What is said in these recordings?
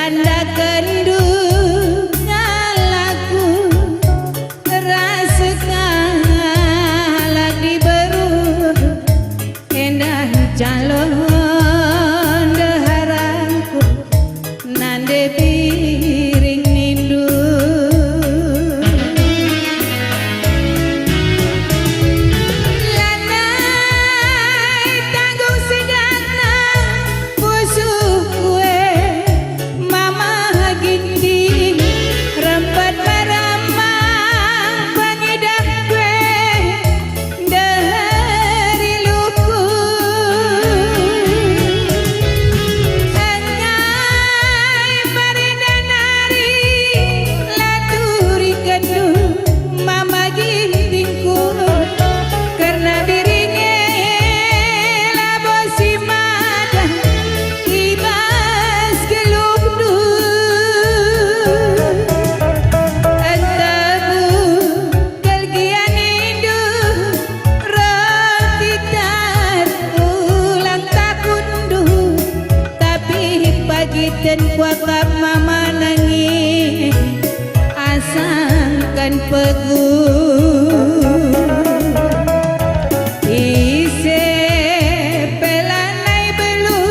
petanda kendu laku rasakan lagi baru endah calon deharanku nande piring nindu lanai tanggung sedana busuk kue mama ginti rempat maramang pangidah kue dari luku anyai maridanari laturi kendu mama gintingku karena dirinya labosi madan ibas gelugdu antabu kalgian indu rokitar ulang takundu tapi pagi dan kuakap mama nangis asangkan pegu ise pelanai belu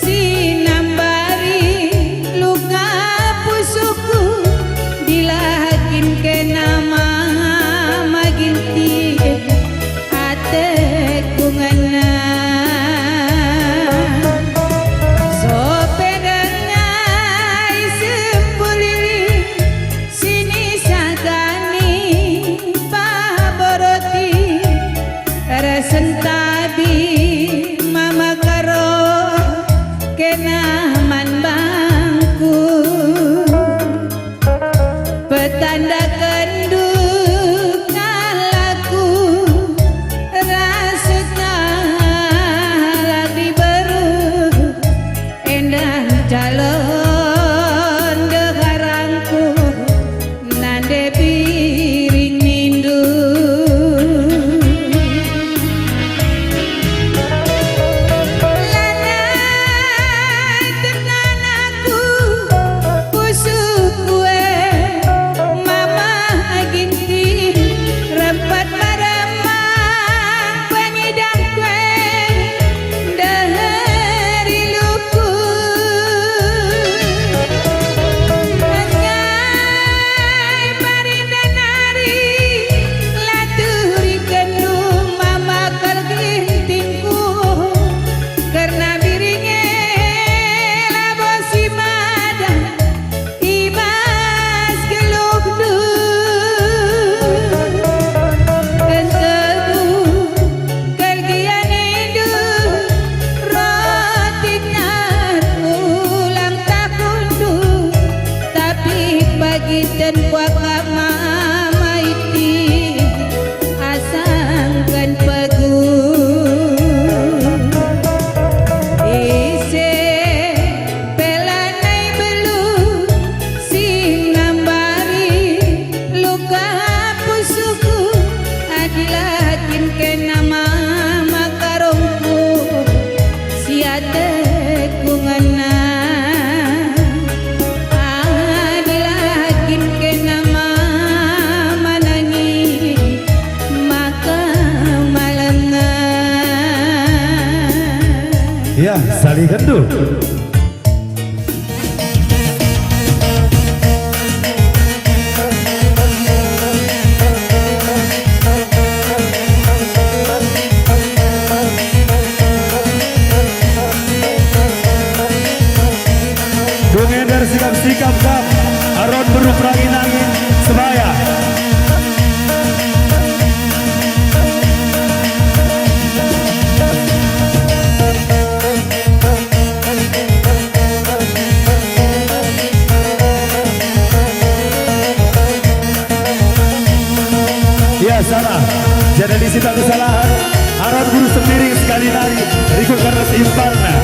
sinambari luka pusuku dilakin ke nama maginti ate kungana sopedangai sempulili sini sagani paboroti resentabi mama karo kenaman bangku petanda kendu kalaku rasakan lagi baru endah calon deharanku nande piring nindu lanai tenan aku busuk kue mama ginti rempat maramang pangidah kue dari luku anyai maridanari laturi kendu mama kalgintingku karena dirinya labosi madan ibas gelugdu entebu kalgian indu rotinar ulang takundu tapi pagi dan kuakap mama iti asangkan pegu ise pelanai belu sinambari luka pusuku adilakin ke nama makarongku siate kungana adilakin ke nama manangi maka malengan Ya, saling kendu. Dungender sikap-sikap kap aron beruk angin-angin sebaya. Ya salah, jadi disita kesalahan. Aron guru sendiri sekali lagi, ikut karena timpalnya.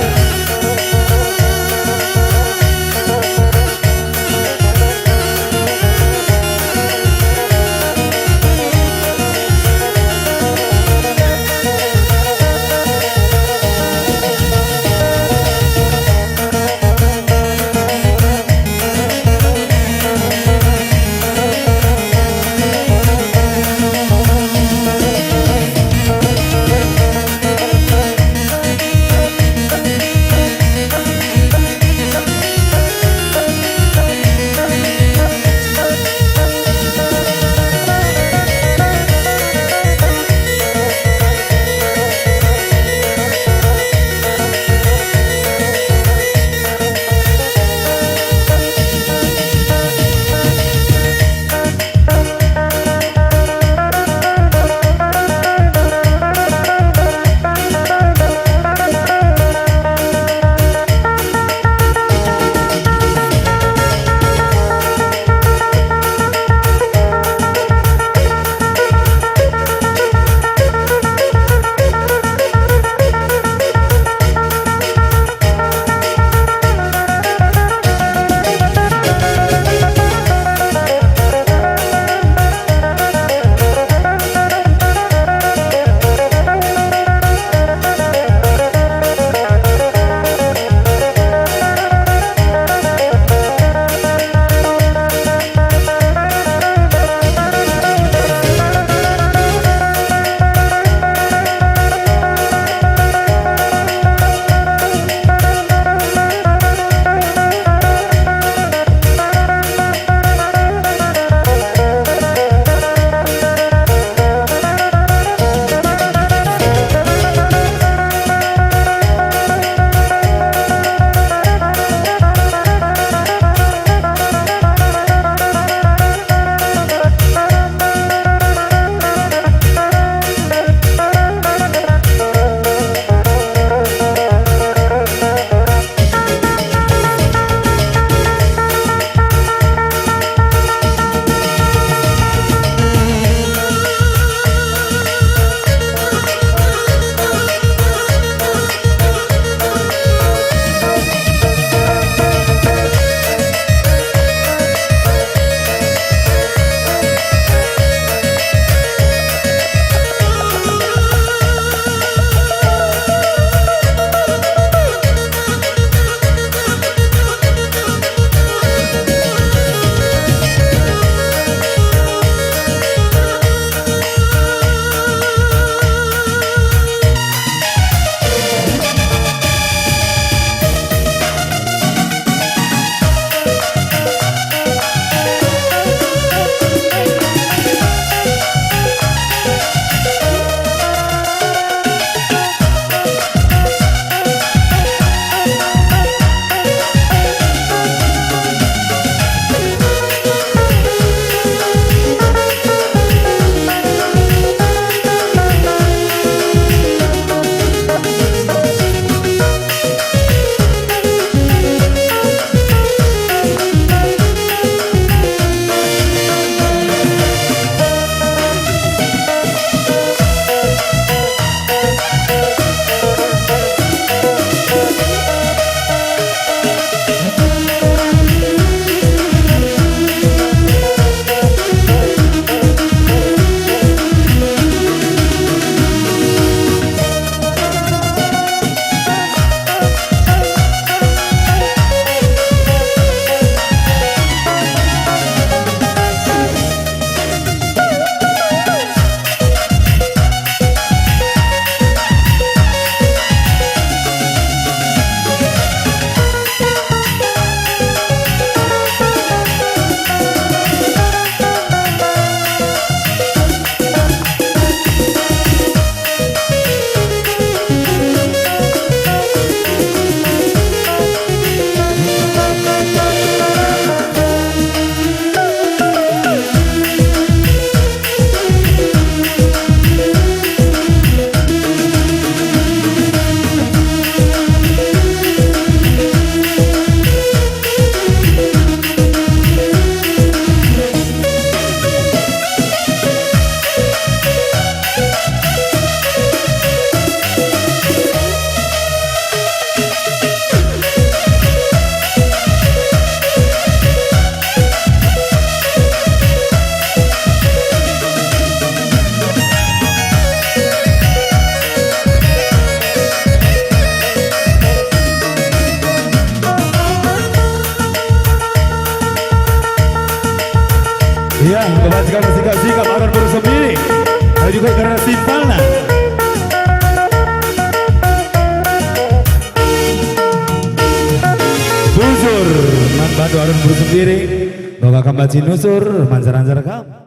Iya, kebajikan sikap Aron bersembiri. Dan juga karena simpalnya. Nusur, man bantu Aron bersembiri. Bawa kambaci nusur, mancar-ancar kam.